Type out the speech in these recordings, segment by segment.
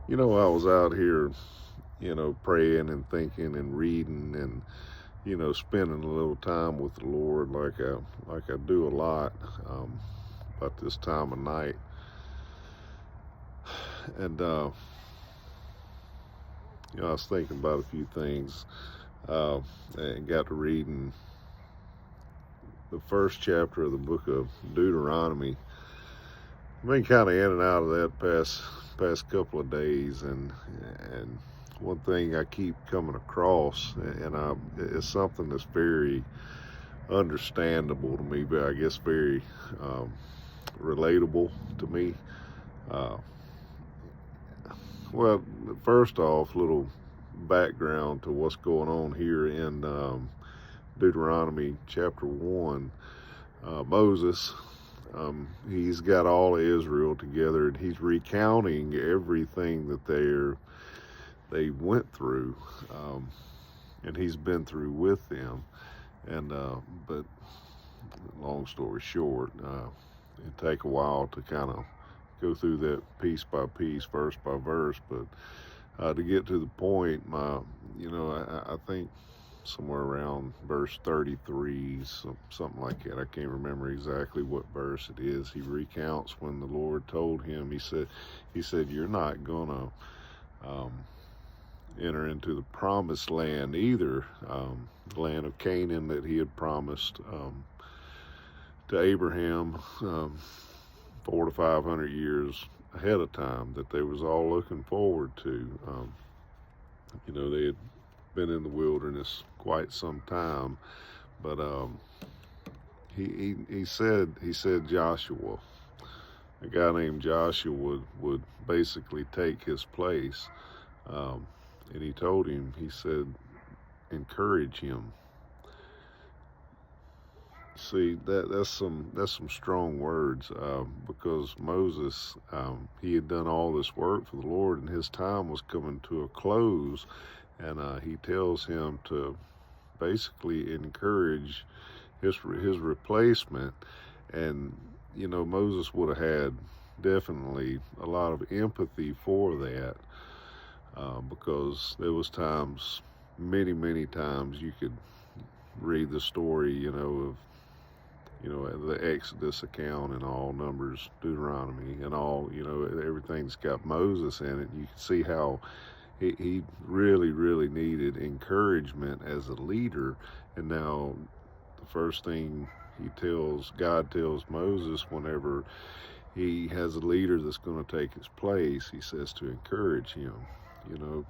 I was out here, praying and thinking and reading and, spending a little time with the Lord like I do a lot um, about this time of night. And, I was thinking about a few things uh, and got to reading the first chapter of the book of Deuteronomy. I've been kind of in and out of that past couple of days, and one thing I keep coming across, and it's something that's very understandable to me, but I guess very um, relatable to me. Uh, well, first off, little background to what's going on here in Deuteronomy chapter 1. Moses, he's got all of Israel together and he's recounting everything that they went through, um, and he's been through with them. And but long story short, it take a while to kind of go through that piece by piece, verse by verse. But to get to the point, I think somewhere around verse 33, something like that. I can't remember exactly what verse it is. He recounts when the Lord told him. He said, "You're not gonna um, enter into the promised land either, the land of Canaan that He had promised to Abraham 400 to 500 years ahead of time. That they was all looking forward to. They had been in the wilderness quite some time, but he said Joshua, a guy named Joshua would basically take his place, um, and he told him, he said, encourage him. See, that's some strong words, because Moses, he had done all this work for the Lord, and his time was coming to a close, and he tells him to basically encourage his replacement. And Moses would have had definitely a lot of empathy for that, because there was times, many times, you could read the story, of the Exodus account and all, Numbers, Deuteronomy, and all, everything's got Moses in it. You can see how he really, really needed encouragement as a leader. And now the first thing God tells Moses whenever he has a leader that's going to take his place, he says to encourage him, you know.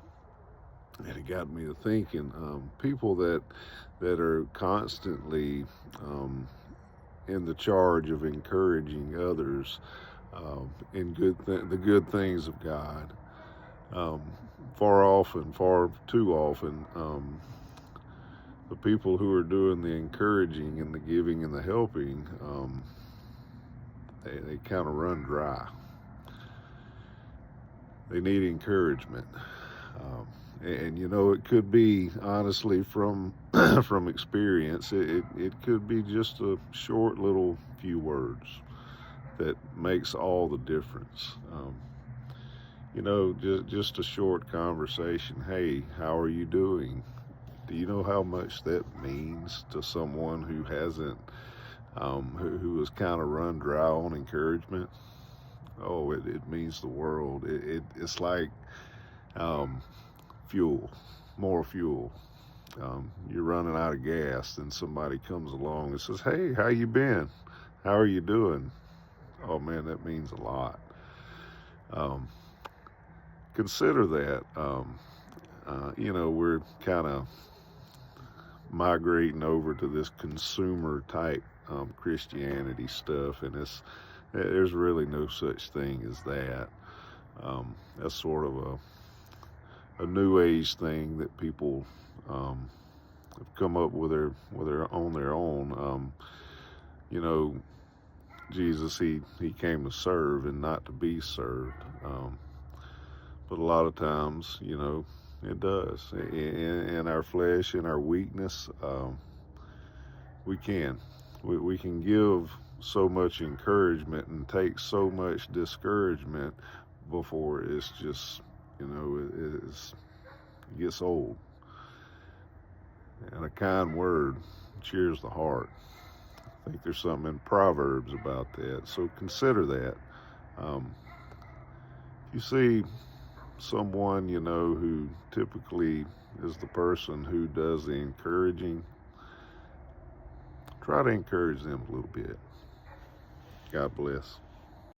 And it got me to thinking, people that are constantly in the charge of encouraging others in the good things of God. Um, far too often, the people who are doing the encouraging and the giving and the helping, they kind of run dry. They need encouragement. And it could be, honestly, from from experience, it could be just a short little few words that makes all the difference. Just a short conversation. Hey, how are you doing? Do you know how much that means to someone who hasn't, who has kind of run dry on encouragement? Oh, it means the world. It's like um, fuel, more fuel. You're running out of gas, and somebody comes along and says, "Hey, how you been? How are you doing?" Oh man, that means a lot. Um, Consider that. We're kind of migrating over to this consumer type Christianity stuff, and there's really no such thing as that. That's sort of a new age thing that people um, have come up with their on their own. You know, Jesus, he came to serve and not to be served. But a lot of times, it does. In our flesh, in our weakness, we can. We can give so much encouragement and take so much discouragement before it's just You know, it gets old. And a kind word cheers the heart. I think there's something in Proverbs about that. So consider that. Um, if you see someone, you know, who typically is the person who does the encouraging, try to encourage them a little bit. God bless.